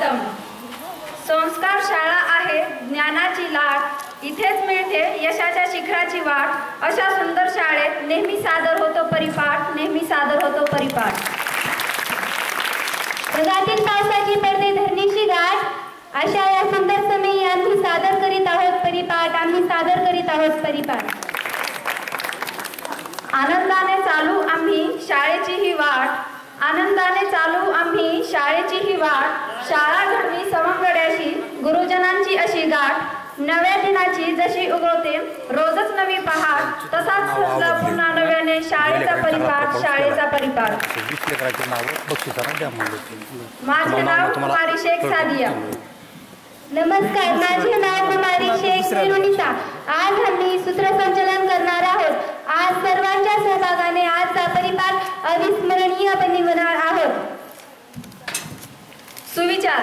स्वागतम. संस्कार शाळा आहे ज्ञानाची लाट, इथेच मिळते यशाच्या शिखराची वाट. अशा सुंदर शाळेत नेहमी सादर होतो परिपाठ, नेहमी सादर होतो परिपाठ. जगातील पावसाची पडते धरणीची गाठ, अशा या सुंदर समयी आम्ही सादर करीत आहोत परिपाठ, आम्ही सादर करीत आहोत परिपाठ. आनंदाने चालू आम्ही शाळेची ही वाट, आनंदाने चालू आम्ही शाळेची ही वाट. शाळा घडवी सवंगड्याशी, गुरुजनांची अशी गाठ. नव्या दिनाची जशी उगवते रोजच नवी पहाट, तसाच सजला पुन्हा नव्याने शाळेचा परिपाठ, शाळेचा परिपाठ. माझे नाव कुमारी शेख सादिया. नमस्कार, माझे नाव कुमारी शेख निरुनिसा. आज आम्ही सूत्रसंचलन करणार आहोत. आज सर्वांच्या सहभागाने आजचा परिपाठ अविस्मरणीय बनवणार आहोत. सुविचार.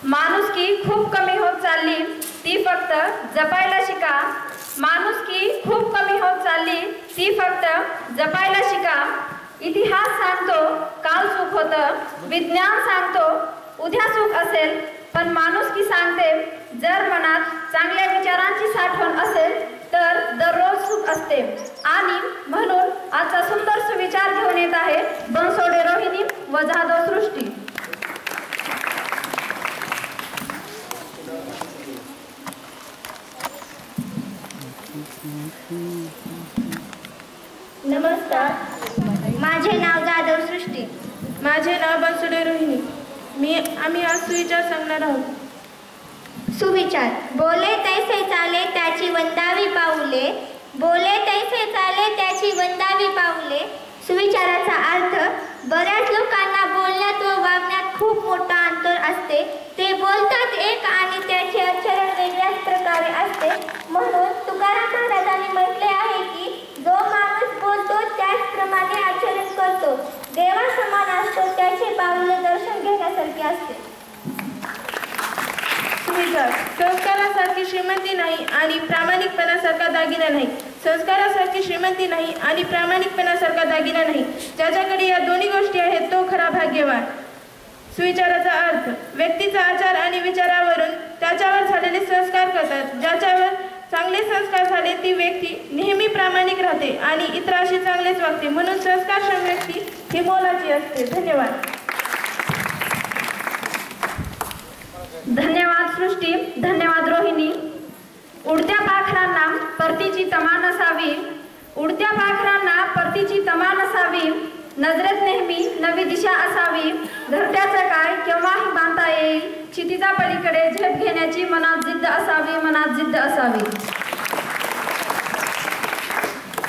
माणुसकी खूप कमी होत चालली, ती फक्त जपायला शिका. माणुसकी खूप कमी होत चालली, ती फक्त जपायला शिका. इतिहास सांगतो काल सुख होतं, विज्ञान सांगतो उद्या सुख असेल, पण माणुसकी सांगते जर मनात चांगल्या विचारांची साठवण असेल तर दररोज सुख असते. आणि म्हणून आजचा सुंदर सुविचार घेऊन येत आहे बनसोडे रोहिणी व जाधव सृष्टी. नमस्कार, माझे नाव जाधव सृष्टी. माझे नाव बनसोडे रोहिणी. आम्ही आज सुविचार सांगणार आहोत. सुविचार. बोले तैसे चाले त्याची वंदावी पाऊले, बोले तैसे चाले त्याची वंदावी पाऊले. सुविचाराचा अर्थ. बऱ्याच लोकांना बोलण्यात व वागण्यात खूप मोठा अंतर असते. ते बोलतात एक आणि त्याचे आचरण वेगळ्याच प्रकारे असते. म्हणून तुकाराम महाराजांनी म्हटले आहे की जो माणूस बोलतो त्याचप्रमाणे आचरण करतो, देवा समान असतो, त्याचे पाऊले दर्शन घेण्यासारखे असते. सुविचार. संस्कारासारखी श्रीमंती नाही आणि प्रामाणिकपणासारखा दागिना नाही. संस्कारासारखी श्रीमंती नाही आणि प्रामाणिकपणासारखा दागिना नाही. ज्याच्याकडे या दोन्ही गोष्टी आहेत तो खरा भाग्यवान. सुविचाराचा अर्थ. व्यक्तीचा आचार आणि विचारावरून त्याच्यावर झालेले संस्कार करतात. ज्याच्यावर चांगले संस्कार झाले ती व्यक्ती नेहमी प्रामाणिक राहते आणि इतरांशी चांगलेच वागते. म्हणून संस्कारक्षम व्यक्ती ही मोलाची असते. धन्यवाद. धन्यवाद सृष्टी, धन्यवाद रोहिणी. उडत्या पाखरांना परतीची तमा नसावी, उडत्या पाखरांना परतीची तमा नसावी. नजरेत नेहमी नवी दिशा असावी. घरट्याचं काय केव्हाही बांधता येईल, क्षितिजा पलीकडे झेप घेण्याची मनात जिद्द असावी, मनात जिद्द असावी.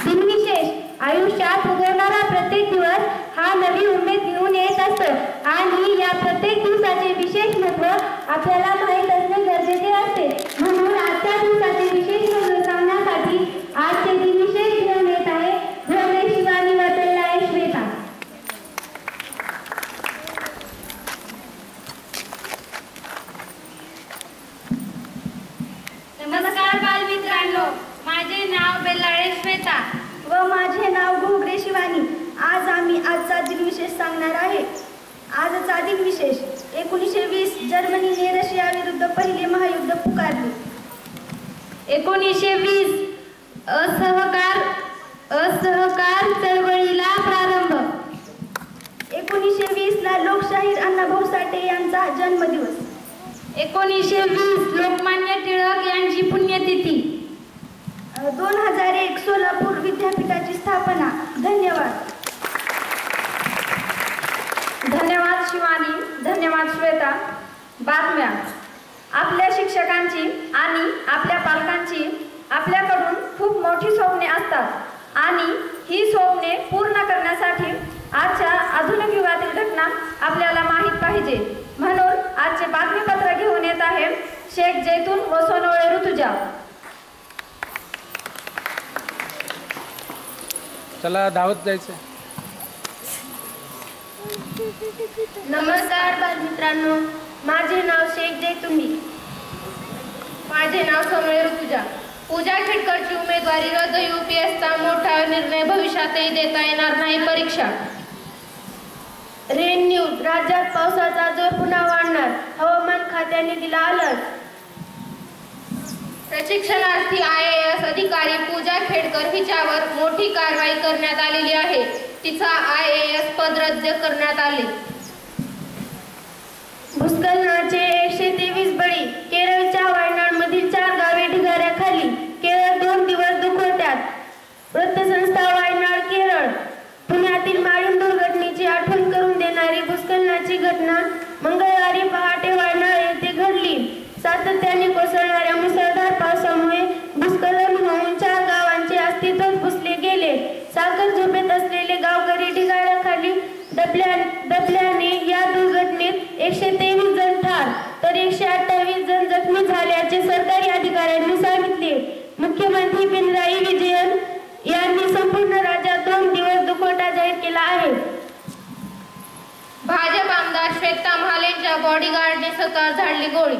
दिनविशेष. आयुष्यात उगवणारा प्रत्येक दिवस हा नवी उमेद घेऊन येत असतो आणि या प्रत्येक दिवसाचे विशेष महत्त्व आपल्याला माहीत असणे गरजेचे असते. म्हणून आजच्या दिवसाचे विशेष महत्त्व सांगण्यासाठी आजचे दिनविशेष घेऊन येत आहे धोंडे शिवानी वाचलेला श्वेता. नमस्कार बालमित्रांनो, माझे नाव बेल्लाळे श्वेता व माझे नाव घोगरे शिवानी. आज आम्ही आजचा दिनविशेष सांगणार आहे. आजचा दिनविशेष. 1920 जर्मनीने रशिया विरुद्ध पहिले महायुद्ध पुकारले. 1920 असहकार चळवळीला प्रारंभ. 1920 ला लोकशाहीर अण्णाभाऊ साठे यांचा जन्मदिवस. 1920 लोकमान्य टिळक यांची पुण्यतिथी. 2001 सोलापूर विद्यापीठाची स्थापना. धन्यवाद. धन्यवाद शिवानी, धन्यवाद श्वेता. बातम्या. आपल्या शिक्षकांची आणि आपल्या पालकांची आपल्याकडून खूप मोठी स्वप्ने असतात आणि ही स्वप्ने पूर्ण करण्यासाठी आजच्या आधुनिक युगातील घटना आपल्याला माहीत पाहिजे. म्हणून आजचे बातमीपत्र घेऊन येत आहे शेख जैतून व सोनवळे ऋतुजा. चला धावत जायचं. नमस्कार बालमित्रांनो, माझे नाव शेख जैतुनी. माझे नाव सोनवळे ऋतुजा. पूजा खेडकरची उमेदवारी रद्द. UPSचा मोठा निर्णय. भविष्यातही देता येणार नाही परीक्षा. Rain news. राज्यात पावसाचा जोर पुन्हा वाढणार, हवामान खात्याने दिला अलर्ट. प्रशिक्षणार्थी IAS अधिकारी पूजा खेडकर हिच्यावर मोठी कारवाई करण्यात आलेली आहे. तिचा IAS पद रद्द करण्यात आले. भूस्खलनाचे 123 बळी, केरळच्या वायनाडमधील 4 गावे ढिगाऱ्याखाली, केरळ 2 दिवस दुखवत्यात. वृत्तसंस्था वायनाड केरळ. पुण्यातील माळीण दुर्घटनेची आठवण करून देणारी भूस्खलनाची घटना मंगळवारी पहाटे वायनाड येथे घडली. सातत्याने कोसळणाऱ्या मुसळधार पावसामुळे भूस्खलन होऊन 4 गावांचे अस्तित्वच पुसले गेले. साखर झोपेत असलेले गावकरी ढिगाऱ्याखाली दबल्याने या दुर्घटनेत 123 जण ठार तर 128 जण जखमी झाल्याचे सरकारी अधिकाऱ्यांनी सांगितले. मुख्यमंत्री पिनराई विजयन यांनी संपूर्ण राज्यात 2 दिवस दुखवटा जाहीर केला आहे. भाजप आमदार श्वेता महालेंच्या बॉडीगार्डने स्वतः झाडली गोळी.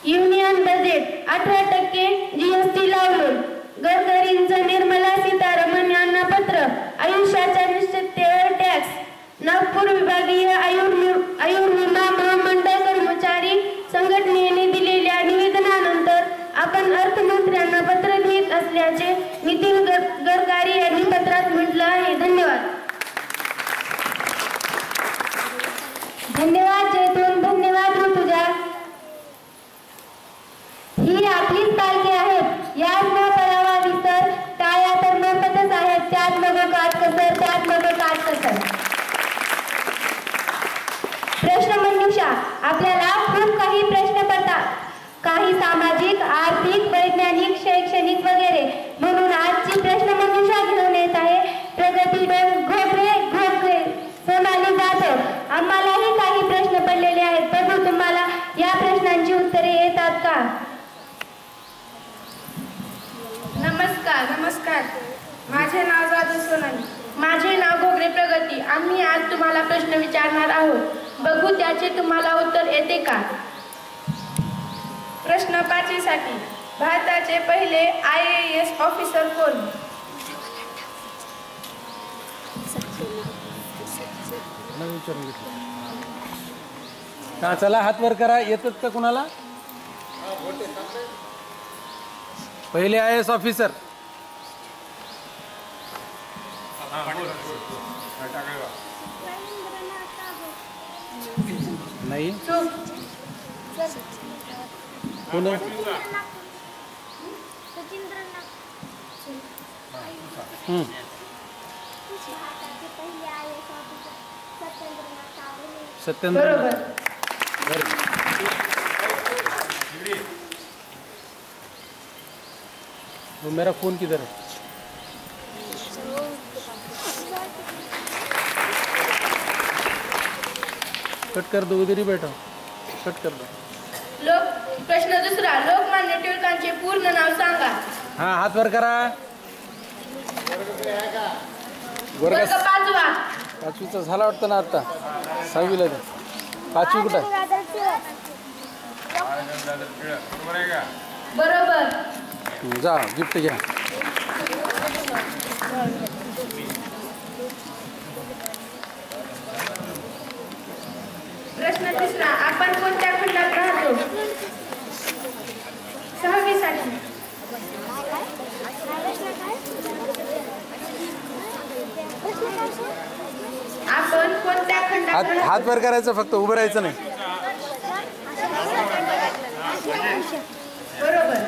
युनियन बजेट 18% GST लावलं. गडकरींचं निर्मला सीतारामन यांना पत्र. आयुष्याच्या निश्चिततेवर टॅक्स. नागपूर विभागीय आयुर्विमा महामंडळ कर्मचारी संघटनेने दिलेल्या निवेदनानंतर आपण अर्थमंत्र्यांना पत्र लिहित असल्याचे नितीन गडकरी यांनी पत्रात म्हटलं आहे. धन्यवाद. धन्यवाद जैतून. धन्यवाद ऋतुजा. ही आपलीच पालखी आहेत, याच न पडावा विसर. टाळ्या तर मोफतच आहेत, त्यात मग काटकसर, त्यात मग काटकसर. प्रश्नमंजुषा. आपल्याला खूप काही प्रश्न पडतात, काही सामाजिक, आर्थिक, वैज्ञानिक, शैक्षणिक वगैरे. म्हणून आजची प्रश्नमंजुषा घेऊन येत आहे प्रगतीबेन घोगरे, सोनाली जाधव. आम्हालाही काही प्रश्न पडलेले आहेत, परंतु तुम्हाला या प्रश्नांची उत्तरे येतात का? नमस्कार. माझे नाव जाधव सोनाली. माझे नाव घोगरे प्रगती. आम्ही आज तुम्हाला प्रश्न विचारणार आहोत. बघू त्याचे तुम्हाला उत्तर येते का? प्रश्न 5 साठी. भारताचे पहिले IAS ऑफिसर कोण? विचारून घेतलं. हा, चला हात वर करा. येतात का कुणाला? पहिले IAS ऑफिसर. नाही कोण आहे? सत्येंद्र. वो मेरा फोन किधर है? कट कर दो, उधर ही बैठा. कट कर दो. प्रश्न 2. लोकमान्य टिळकांचे पूर्ण नाव सांगा. हा, हात वर करा. वर्ग 5वा. 5वीचा झाला वाटतं ना आता. 6वीला 5वी कुठं? बरोबर. जा गिफ्ट घ्या. प्रश्न 3. आपण कोणत्या खंडात राहतो? 6वी साठी. आपण कोणत्या खंडात हात वर करायचं, फक्त उभं राहायचं नाही. बरोबर.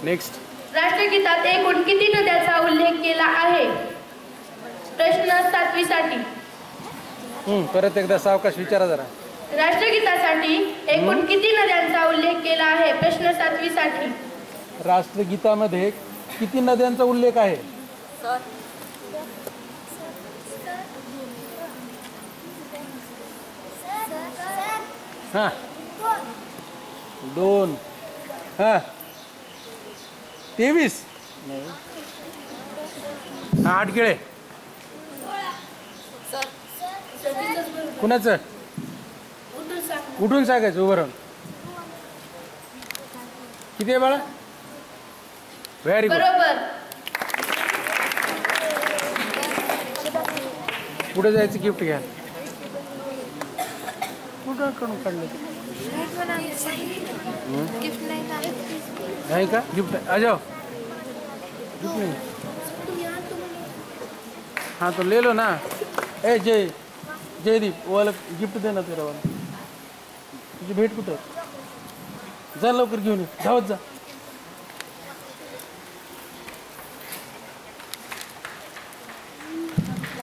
नेक्स्ट. राष्ट्रगीतात एकूण किती नद्यांचा उल्लेख केला आहे? प्रश्न 7वी साठी. परत एकदा सावकाश विचारा जरा. राष्ट्रगीतासाठी एकूण किती नद्यांचा उल्लेख केला आहे? प्रश्न 7वी साठी. राष्ट्रगीतामध्ये किती नद्यांचा उल्लेख आहे? हा, 2. हा, 23. 8 केळे. कुणाचं? उठून सांगायचं उभं राहून. किती आहे बाळा? Very good. बरोबर. पुढे जायचं गिफ्ट घ्या. कुठं कडून काढलं नाही का गिफ्ट? अजाओ गिफ्ट नहीं. हाँ तो ले लो ना. ए जयदीप वो वाला गिफ्ट देना तेरा वाला. तुझी भेट कुठं? जा लवकर घेऊन ये. धावत जा.